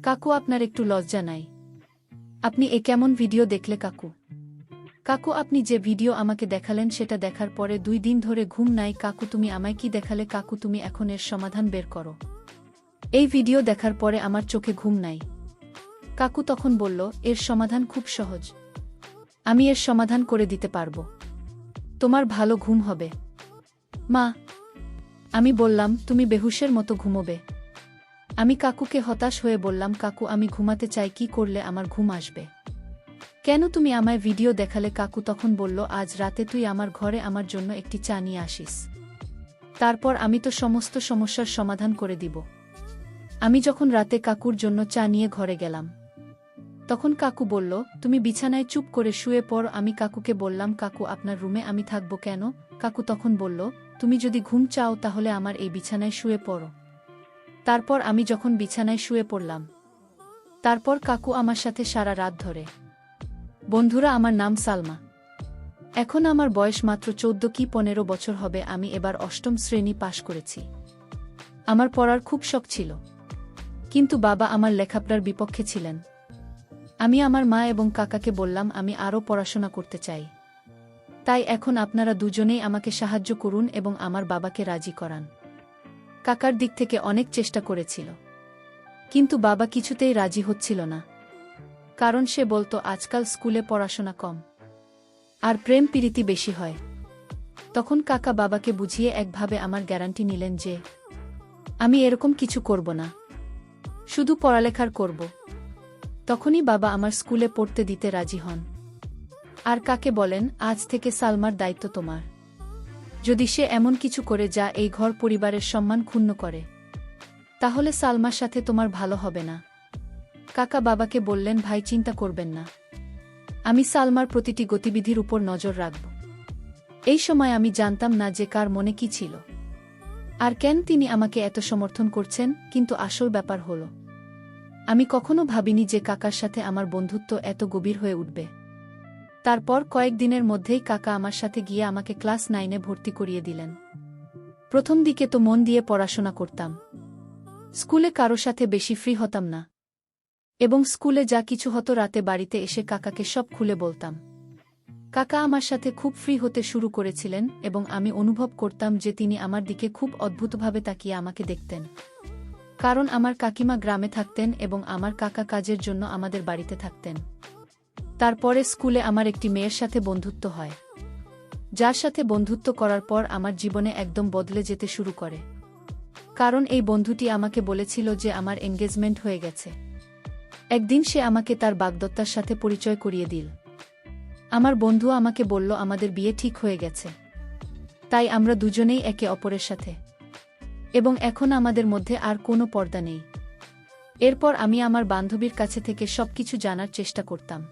কাকু, আপনার একটু লজ্জা নাই? আপনি এ কেমন ভিডিও দেখলে কাকু? কাকু, আপনি যে ভিডিও আমাকে দেখালেন সেটা দেখার পরে 2 দিন ধরে ঘুম নাই কাকু। তুমি আমায় কি দেখালে কাকু? তুমি এখন এর সমাধান বের করো। এই ভিডিও দেখার পরে আমার চোখে ঘুম নাই। কাকু তখন বলল, এর সমাধান খুব সহজ। আমি এর সমাধান করে দিতে পারব। তোমার ভালো ঘুম হবে। মা, আমি বললাম, তুমি বেহুশের মতো ঘুমোবে। আমি কাকুকে হতাশ হয়ে বললাম, কাকু আমি ঘুমাতে চাই, কি করলে আমার ঘুম আসবে? কেন তুমি আমায় ভিডিও দেখালে? কাকু তখন বলল, আজ রাতে তুই আমার ঘরে আমার জন্য একটি চা নিয়ে আসিস। তারপর আমি তো সমস্ত সমস্যার সমাধান করে দিব। আমি যখন রাতে কাকুর জন্য চা নিয়ে ঘরে গেলাম, তখন কাকু বলল, তুমি বিছানায় চুপ করে শুয়ে পড়। আমি কাকুকে বললাম, কাকু আপনার রুমে আমি থাকব কেন? কাকু তখন বলল, তুমি যদি ঘুম চাও তাহলে আমার এই বিছানায় শুয়ে পড়ো। তারপর আমি যখন বিছানায় শুয়ে পড়লাম, তারপর কাকু আমার সাথে সারা রাত ধরে। বন্ধুরা, আমার নাম সালমা। এখন আমার বয়স মাত্র 14 কি 15 বছর হবে। আমি এবার 8ম শ্রেণী পাশ করেছি। আমার পড়ার খুব শখ ছিল, কিন্তু বাবা আমার লেখাপড়ার বিপক্ষে ছিলেন। আমি আমার মা এবং কাকাকে বললাম, আমি আরও পড়াশোনা করতে চাই। তাই এখন আপনারা দুজনেই আমাকে সাহায্য করুন এবং আমার বাবাকে রাজি করান। কাকার দিক থেকে অনেক চেষ্টা করেছিল, কিন্তু বাবা কিছুতেই রাজি হচ্ছিল না। কারণ সে বলতো, আজকাল স্কুলে পড়াশোনা কম আর প্রেম প্রীতি বেশি হয়। তখন কাকা বাবাকে বুঝিয়ে একভাবে আমার গ্যারান্টি নিলেন যে আমি এরকম কিছু করব না, শুধু পড়ালেখার করব। তখনই বাবা আমার স্কুলে পড়তে দিতে রাজি হন। আর কাকে বলেন, আজ থেকে সালমার দায়িত্ব তোমার। যদি সে এমন কিছু করে যা এই ঘর পরিবারের সম্মান ক্ষুণ্ণ করে, তাহলে সালমার সাথে তোমার ভালো হবে না। কাকা বাবাকে বললেন, ভাই চিন্তা করবেন না, আমি সালমার প্রতিটি গতিবিধির উপর নজর রাখব। এই সময় আমি জানতাম না যে কার মনে কি ছিল আর কেন তিনি আমাকে এত সমর্থন করছেন। কিন্তু আসল ব্যাপার হলো, আমি কখনো ভাবিনি যে কাকার সাথে আমার বন্ধুত্ব এত গভীর হয়ে উঠবে। তারপর কয়েকদিনের মধ্যেই কাকা আমার সাথে গিয়ে আমাকে ক্লাস 9-এ ভর্তি করিয়ে দিলেন। প্রথম দিকে তো মন দিয়ে পড়াশোনা করতাম, স্কুলে কারো সাথে বেশি ফ্রি হতাম না, এবং স্কুলে যা কিছু হতো রাতে বাড়িতে এসে কাকাকে সব খুলে বলতাম। কাকা আমার সাথে খুব ফ্রি হতে শুরু করেছিলেন এবং আমি অনুভব করতাম যে তিনি আমার দিকে খুব অদ্ভুতভাবে তাকিয়ে আমাকে দেখতেন। কারণ আমার কাকিমা গ্রামে থাকতেন এবং আমার কাকা কাজের জন্য আমাদের বাড়িতে থাকতেন। তারপরে স্কুলে আমার একটি মেয়ের সাথে বন্ধুত্ব হয়, যার সাথে বন্ধুত্ব করার পর আমার জীবনে একদম বদলে যেতে শুরু করে। কারণ এই বন্ধুটি আমাকে বলেছিল যে আমার এনগেজমেন্ট হয়ে গেছে। একদিন সে আমাকে তার বাগদত্তার সাথে পরিচয় করিয়ে দিল। আমার বন্ধু আমাকে বলল, আমাদের বিয়ে ঠিক হয়ে গেছে। তাই আমরা দুজনেই একে অপরের সাথে, এবং এখন আমাদের মধ্যে আর কোনো পর্দা নেই। এরপর আমি আমার বান্ধবীর কাছে থেকে সবকিছু জানার চেষ্টা করতাম।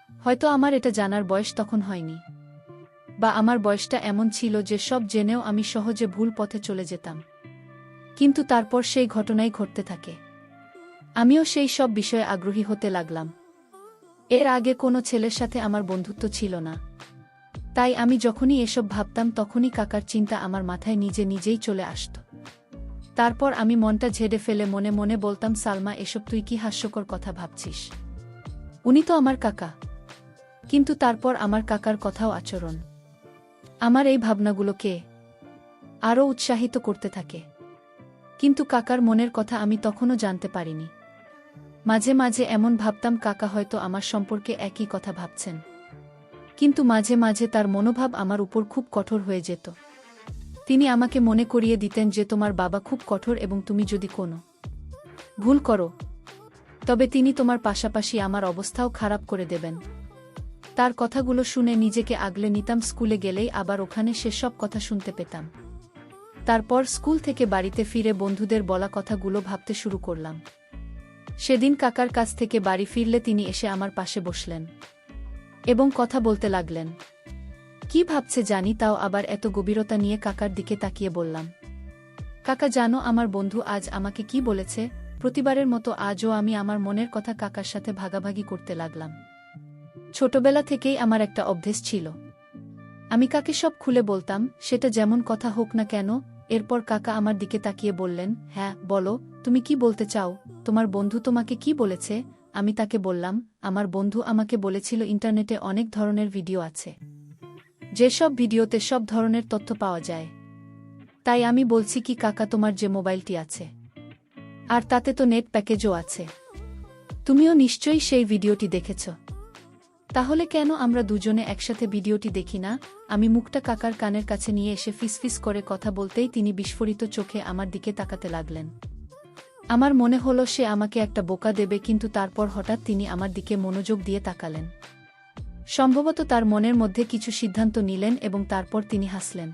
হয়তো আমার এটা জানার বয়স তখন হয়নি, বা আমার বয়সটা এমন ছিল যে সব জেনেও আমি সহজে ভুল পথে চলে যেতাম। কিন্তু তারপর সেই ঘটনাই ঘটতে থাকে। আমিও সেই সব বিষয়ে আগ্রহী হতে লাগলাম। এর আগে কোনো ছেলের সাথে আমার বন্ধুত্ব ছিল না, তাই আমি যখনই এসব ভাবতাম তখনই কাকার চিন্তা আমার মাথায় নিজে নিজেই চলে আসত। তারপর আমি মনটা ঝেড়ে ফেলে মনে মনে বলতাম, সালমা, এসব তুই কি হাস্যকর কথা ভাবছিস? উনি তো আমার কাকা। কিন্তু তারপর আমার কাকার কথাও আচরণ আমার এই ভাবনাগুলোকে আরও উৎসাহিত করতে থাকে। কিন্তু কাকার মনের কথা আমি তখনও জানতে পারিনি। মাঝে মাঝে এমন ভাবতাম, কাকা হয়তো আমার সম্পর্কে একই কথা ভাবছেন, কিন্তু মাঝে মাঝে তার মনোভাব আমার উপর খুব কঠোর হয়ে যেত। তিনি আমাকে মনে করিয়ে দিতেন যে তোমার বাবা খুব কঠোর এবং তুমি যদি কোনো ভুল করো তবে তিনি তোমার পাশাপাশি আমার অবস্থাও খারাপ করে দেবেন। তার কথাগুলো শুনে নিজেকে আগলে নিতাম। স্কুলে গেলেই আবার ওখানে সেসব কথা শুনতে পেতাম। তারপর স্কুল থেকে বাড়িতে ফিরে বন্ধুদের বলা কথাগুলো ভাবতে শুরু করলাম। সেদিন কাকার কাছ থেকে বাড়ি ফিরলে তিনি এসে আমার পাশে বসলেন এবং কথা বলতে লাগলেন। কি ভাবছে জানি, তাও আবার এত গভীরতা নিয়ে কাকার দিকে তাকিয়ে বললাম, কাকা জানো আমার বন্ধু আজ আমাকে কি বলেছে? প্রতিবারের মতো আজও আমি আমার মনের কথা কাকার সাথে ভাগাভাগি করতে লাগলাম। ছোটবেলা থেকেই আমার একটা অভ্যেস ছিল, আমি কাকে সব খুলে বলতাম, সেটা যেমন কথা হোক না কেন। এরপর কাকা আমার দিকে তাকিয়ে বললেন, হ্যাঁ বলো, তুমি কি বলতে চাও? তোমার বন্ধু তোমাকে কি বলেছে? আমি তাকে বললাম, আমার বন্ধু আমাকে বলেছিল ইন্টারনেটে অনেক ধরনের ভিডিও আছে, যেসব ভিডিওতে সব ধরনের তথ্য পাওয়া যায়। তাই আমি বলছি কি কাকা, তোমার যে মোবাইলটি আছে আর তাতে তো নেট প্যাকেজও আছে, তুমিও নিশ্চয়ই সেই ভিডিওটি দেখেছ। তাহলে কেন আমরা দুজনে একসাথে ভিডিওটি দেখি না? আমি মুখটা কাকার কানের কাছে নিয়ে এসে ফিসফিস করে কথা বলতেই তিনি বিস্ফোরিত চোখে আমার দিকে তাকাতে লাগলেন। আমার মনে হলো সে আমাকে একটা বোকা দেবে, কিন্তু তারপর হঠাৎ তিনি আমার দিকে মনোযোগ দিয়ে তাকালেন। সম্ভবত তার মনের মধ্যে কিছু সিদ্ধান্ত নিলেন এবং তারপর তিনি হাসলেন।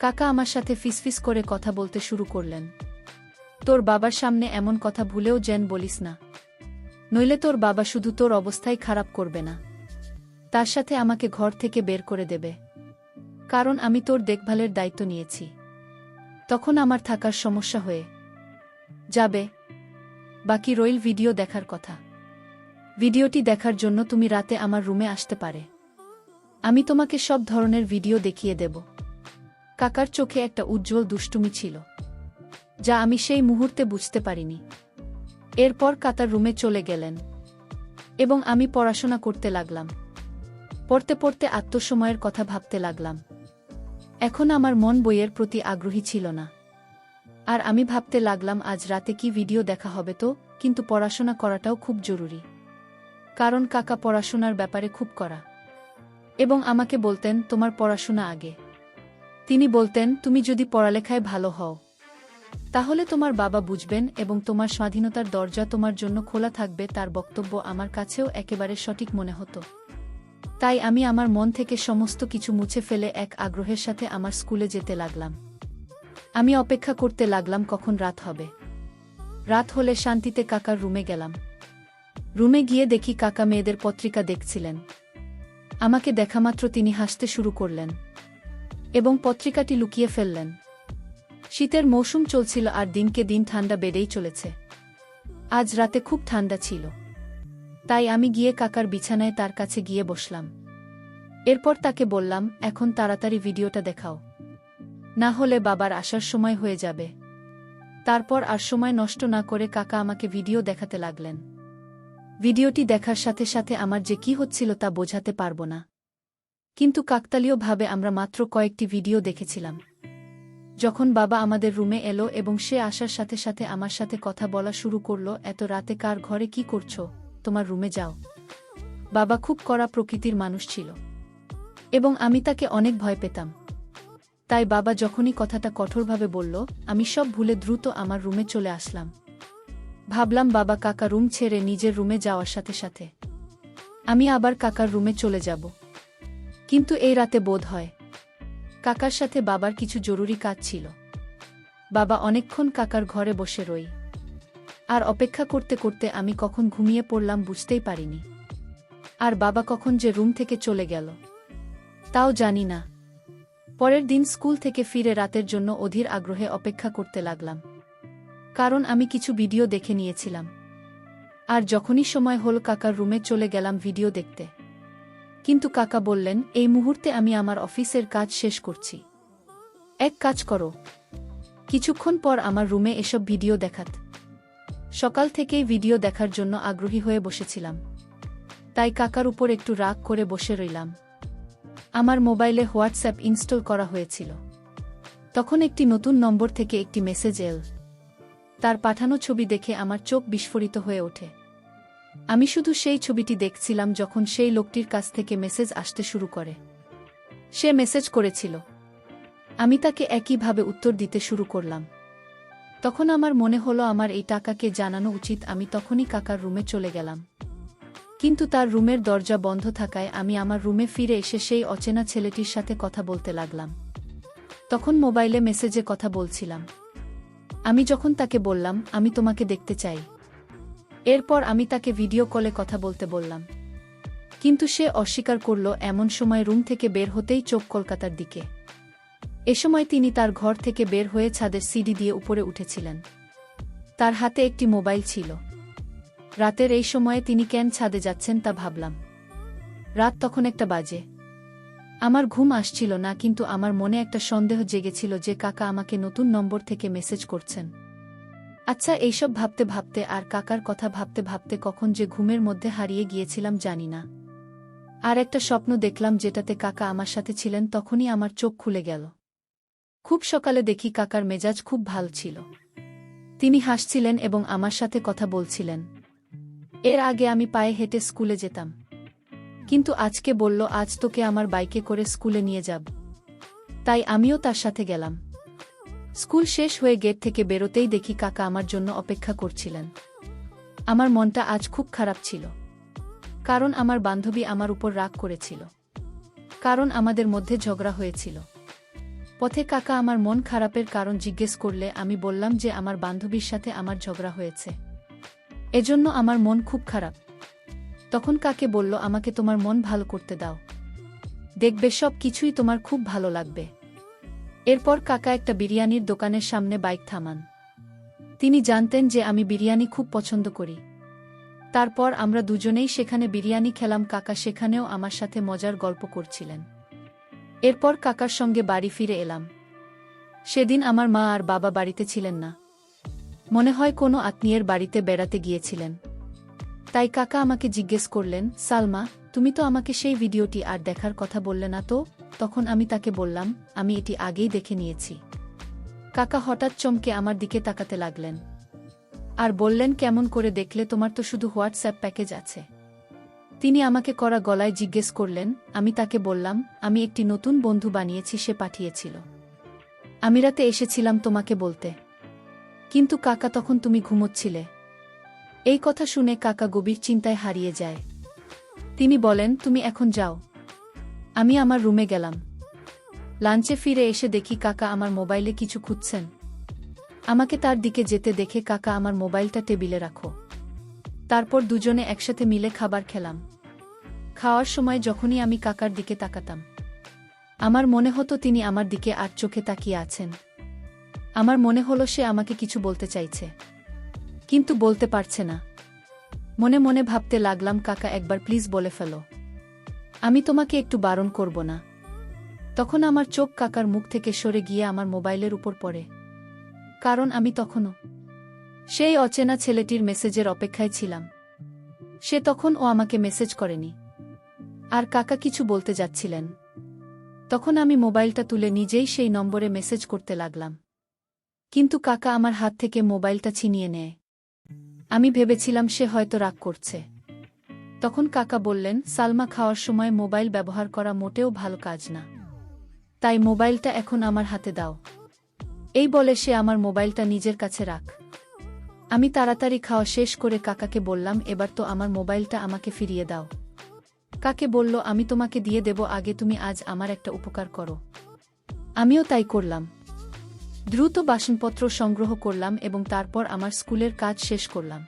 কাকা আমার সাথে ফিসফিস করে কথা বলতে শুরু করলেন, তোর বাবার সামনে এমন কথা ভুলেও যেন বলিস না, নইলে তোর বাবা শুধু তোর অবস্থাই খারাপ করবে না, তার সাথে আমাকে ঘর থেকে বের করে দেবে, কারণ আমি তোর দেখভালের দায়িত্ব নিয়েছি। তখন আমার থাকার সমস্যা হয়ে যাবে। বাকি রইল ভিডিও দেখার কথা। ভিডিওটি দেখার জন্য তুমি রাতে আমার রুমে আসতে পারে, আমি তোমাকে সব ধরনের ভিডিও দেখিয়ে দেব। কাকার চোখে একটা উজ্জ্বল দুষ্টুমি ছিল, যা আমি সেই মুহূর্তে বুঝতে পারিনি। এরপর কাকার রুমে চলে গেলেন এবং আমি পড়াশোনা করতে লাগলাম। পড়তে পড়তে আত্মসময়ের কথা ভাবতে লাগলাম। এখন আমার মন বইয়ের প্রতি আগ্রহী ছিল না। আর আমি ভাবতে লাগলাম আজ রাতে কি ভিডিও দেখা হবে তো, কিন্তু পড়াশোনা করাটাও খুব জরুরি, কারণ কাকা পড়াশোনার ব্যাপারে খুব কড়া এবং আমাকে বলতেন তোমার পড়াশোনা আগে। তিনি বলতেন তুমি যদি পড়ালেখায় ভালো হও তাহলে তোমার বাবা বুঝবেন এবং তোমার স্বাধীনতার দরজা তোমার জন্য খোলা থাকবে। তার বক্তব্য আমার কাছেও একেবারে সঠিক মনে হতো। তাই আমি আমার মন থেকে সমস্ত কিছু মুছে ফেলে এক আগ্রহের সাথে আমার স্কুলে যেতে লাগলাম। আমি অপেক্ষা করতে লাগলাম কখন রাত হবে। রাত হলে শান্তিতে কাকার রুমে গেলাম। রুমে গিয়ে দেখি কাকা মেয়েদের পত্রিকা দেখছিলেন। আমাকে দেখামাত্র তিনি হাসতে শুরু করলেন এবং পত্রিকাটি লুকিয়ে ফেললেন। শীতের মৌসুম চলছিল আর দিনকে দিন ঠান্ডা বেড়েই চলেছে। আজ রাতে খুব ঠান্ডা ছিল, তাই আমি গিয়ে কাকার বিছানায় তার কাছে গিয়ে বসলাম। এরপর তাকে বললাম, এখন তাড়াতাড়ি ভিডিওটা দেখাও, না হলে বাবার আসার সময় হয়ে যাবে। তারপর আর সময় নষ্ট না করে কাকা আমাকে ভিডিও দেখাতে লাগলেন। ভিডিওটি দেখার সাথে সাথে আমার যে কি হচ্ছিল তা বোঝাতে পারবো না, কিন্তু কাকতালীয়ভাবে আমরা মাত্র কয়েকটি ভিডিও দেখেছিলাম। যখন বাবা আমাদের রুমে এলো এবং সে আসার সাথে সাথে আমার সাথে কথা বলা শুরু করলো, এত রাতে কার ঘরে কি করছো, তোমার রুমে যাও। বাবা খুব কড়া প্রকৃতির মানুষ ছিল এবং আমি তাকে অনেক ভয় পেতাম। তাই বাবা যখনই কথাটা কঠোরভাবে বলল, আমি সব ভুলে দ্রুত আমার রুমে চলে আসলাম। ভাবলাম বাবা কাকা রুম ছেড়ে নিজের রুমে যাওয়ার সাথে সাথে আমি আবার কাকার রুমে চলে যাব। কিন্তু এই রাতে বোধ হয় কাকার সাথে বাবার কিছু জরুরি কাজ ছিল। বাবা অনেকক্ষণ কাকার ঘরে বসে রই, আর অপেক্ষা করতে করতে আমি কখন ঘুমিয়ে পড়লাম বুঝতেই পারিনি। আর বাবা কখন যে রুম থেকে চলে গেল তাও জানি না। পরের দিন স্কুল থেকে ফিরে রাতের জন্য অধীর আগ্রহে অপেক্ষা করতে লাগলাম, কারণ আমি কিছু ভিডিও দেখে নিয়েছিলাম। আর যখনই সময় হল কাকার রুমে চলে গেলাম ভিডিও দেখতে। কিন্তু কাকা বললেন, এই মুহূর্তে আমি আমার অফিসের কাজ শেষ করছি, এক কাজ করো, কিছুক্ষণ পর আমার রুমে এসব ভিডিও দেখাত। সকাল থেকেই ভিডিও দেখার জন্য আগ্রহী হয়ে বসেছিলাম, তাই কাকার উপর একটু রাগ করে বসে রইলাম। আমার মোবাইলে হোয়াটসঅ্যাপ ইনস্টল করা হয়েছিল। তখন একটি নতুন নম্বর থেকে একটি মেসেজ এল। তার পাঠানো ছবি দেখে আমার চোখ বিস্ফোরিত হয়ে ওঠে। আমি শুধু সেই ছবিটি দেখছিলাম যখন সেই লোকটির কাছ থেকে মেসেজ আসতে শুরু করে। সে মেসেজ করেছিল, আমি তাকে একইভাবে উত্তর দিতে শুরু করলাম। তখন আমার মনে হলো আমার এই টাকাকে জানানো উচিত। আমি তখনই কাকার রুমে চলে গেলাম, কিন্তু তার রুমের দরজা বন্ধ থাকায় আমি আমার রুমে ফিরে এসে সেই অচেনা ছেলেটির সাথে কথা বলতে লাগলাম। তখন মোবাইলে মেসেজে কথা বলছিলাম। আমি যখন তাকে বললাম, আমি তোমাকে দেখতে চাই, এরপর আমি তাকে ভিডিও কলে কথা বলতে বললাম, কিন্তু সে অস্বীকার করল। এমন সময় রুম থেকে বের হতেই চোখ কলকাতার দিকে। এ সময় তিনি তার ঘর থেকে বের হয়ে ছাদের সিঁড়ি দিয়ে উপরে উঠেছিলেন। তার হাতে একটি মোবাইল ছিল। রাতের এই সময়ে তিনি কেন ছাদে যাচ্ছেন তা ভাবলাম। রাত তখন 1টা বাজে। আমার ঘুম আসছিল না, কিন্তু আমার মনে একটা সন্দেহ জেগেছিল যে কাকা আমাকে নতুন নম্বর থেকে মেসেজ করছেন। আচ্ছা, এইসব ভাবতে ভাবতে আর কাকার কথা ভাবতে ভাবতে কখন যে ঘুমের মধ্যে হারিয়ে গিয়েছিলাম জানি না। আর একটা স্বপ্ন দেখলাম যেটাতে কাকা আমার সাথে ছিলেন। তখনই আমার চোখ খুলে গেল। খুব সকালে দেখি কাকার মেজাজ খুব ভালো ছিল। তিনি হাসছিলেন এবং আমার সাথে কথা বলছিলেন। এর আগে আমি পায়ে হেঁটে স্কুলে যেতাম, কিন্তু আজকে বলল আজ তোকে আমার বাইকে করে স্কুলে নিয়ে যাব। তাই আমিও তার সাথে গেলাম। স্কুল শেষ হয়ে গেট থেকে বেরোতেই দেখি কাকা আমার জন্য অপেক্ষা করছিলেন। আমার মনটা আজ খুব খারাপ ছিল, কারণ আমার বান্ধবী আমার উপর রাগ করেছিল, কারণ আমাদের মধ্যে ঝগড়া হয়েছিল। পথে কাকা আমার মন খারাপের কারণ জিজ্ঞেস করলে আমি বললাম যে আমার বান্ধবীর সাথে আমার ঝগড়া হয়েছে, এজন্য আমার মন খুব খারাপ। তখন কাকে বলল আমাকে তোমার মন ভালো করতে দাও, দেখবে সব কিছুই তোমার খুব ভালো লাগবে। এরপর কাকা একটা বিরিয়ানির দোকানের সামনে বাইক থামান। তিনি জানতেন যে আমি বিরিয়ানি খুব পছন্দ করি। তারপর আমরা দুজনেই সেখানে বিরিয়ানি খেলাম। কাকা সেখানেও আমার সাথে মজার গল্প করছিলেন। এরপর কাকার সঙ্গে বাড়ি ফিরে এলাম। সেদিন আমার মা আর বাবা বাড়িতে ছিলেন না, মনে হয় কোনো আত্মীয়ের বাড়িতে বেড়াতে গিয়েছিলেন। তাই কাকা আমাকে জিজ্ঞেস করলেন, সালমা, তুমি তো আমাকে সেই ভিডিওটি আর দেখার কথা বললে না তো? তখন আমি তাকে বললাম, আমি এটি আগেই দেখে নিয়েছি। কাকা হঠাৎ চমকে আমার দিকে তাকাতে লাগলেন আর বললেন, কেমন করে দেখলে? তোমার তো শুধু হোয়াটসঅ্যাপ প্যাকেজ আছে। তিনি আমাকে কড়া গলায় জিজ্ঞেস করলেন। আমি তাকে বললাম, আমি একটি নতুন বন্ধু বানিয়েছি, সে পাঠিয়েছিল। আমি রাতে এসেছিলাম তোমাকে বলতে, কিন্তু কাকা তখন তুমি ঘুমোচ্ছিলে। এই কথা শুনে কাকা গভীর চিন্তায় হারিয়ে যায়। তিনি বলেন, তুমি এখন যাও। আমি আমার রুমে গেলাম। লাঞ্চে ফিরে এসে দেখি কাকা আমার মোবাইলে কিছু খুঁজছেন। আমাকে তার দিকে যেতে দেখে কাকা আমার মোবাইলটা টেবিলে রাখো। তারপর দুজনে একসাথে মিলে খাবার খেলাম। খাওয়ার সময় যখনই আমি কাকার দিকে তাকাতাম, আমার মনে হতো তিনি আমার দিকে আর চোখে তাকিয়ে আছেন। আমার মনে হলো সে আমাকে কিছু বলতে চাইছে, কিন্তু বলতে পারছে না। মনে মনে ভাবতে লাগলাম, কাকা একবার প্লিজ বলে ফেলো, আমি তোমাকে একটু বারণ করব না। তখন আমার চোখ কাকার মুখ থেকে সরে গিয়ে আমার মোবাইলের উপর পড়ে, কারণ আমি তখনও সেই অচেনা ছেলেটির মেসেজের অপেক্ষায় ছিলাম। সে তখন আমাকে মেসেজ করেনি, আর কাকা কিছু বলতে যাচ্ছিলেন। তখন আমি মোবাইলটা তুলে নিজেই সেই নম্বরে মেসেজ করতে লাগলাম, কিন্তু কাকা আমার হাত থেকে মোবাইলটা ছিনিয়ে নেয়। আমি ভেবেছিলাম সে হয়তো রাগ করছে। তখন কাকা বললেন, সালমা, খাওয়ার সময় মোবাইল ব্যবহার করা মোটেও ভালো কাজ না, তাই মোবাইলটা এখন আমার হাতে দাও। এই বলে সে আমার মোবাইলটা নিজের কাছে রাখ। আমি তাড়াতাড়ি খাওয়া শেষ করে কাকাকে বললাম, এবার তো আমার মোবাইলটা আমাকে ফিরিয়ে দাও। কাকে বলল, আমি তোমাকে দিয়ে দেব, আগে তুমি আজ আমার একটা উপকার করো। আমিও তাই করলাম। দ্রুত বাসনপত্র সংগ্রহ করলাম এবং তারপর আমার স্কুলের কাজ শেষ করলাম।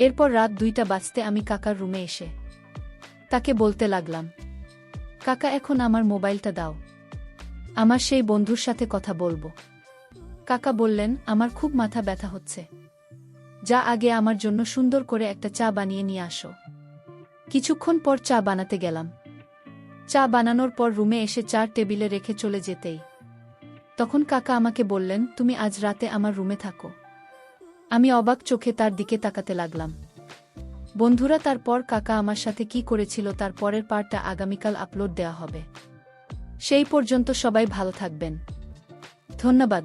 এরপর রাত 2টা বাজতে আমি কাকার রুমে এসে তাকে বলতে লাগলাম, কাকা, এখন আমার মোবাইলটা দাও, আমার সেই বন্ধুর সাথে কথা বলবো। কাকা বললেন, আমার খুব মাথা ব্যথা হচ্ছে, যা আগে আমার জন্য সুন্দর করে একটা চা বানিয়ে নিয়ে আসো। কিছুক্ষণ পর চা বানাতে গেলাম। চা বানানোর পর রুমে এসে চা টেবিলে রেখে চলে যেতেই তখন কাকা আমাকে বললেন, তুমি আজ রাতে আমার রুমে থাকো। আমি অবাক চোখে তার দিকে তাকাতে লাগলাম। বন্ধুরা, তারপর কাকা আমার সাথে কি করেছিল তার পরের পার্টটা আগামীকাল আপলোড দেওয়া হবে। সেই পর্যন্ত সবাই ভালো থাকবেন। ধন্যবাদ।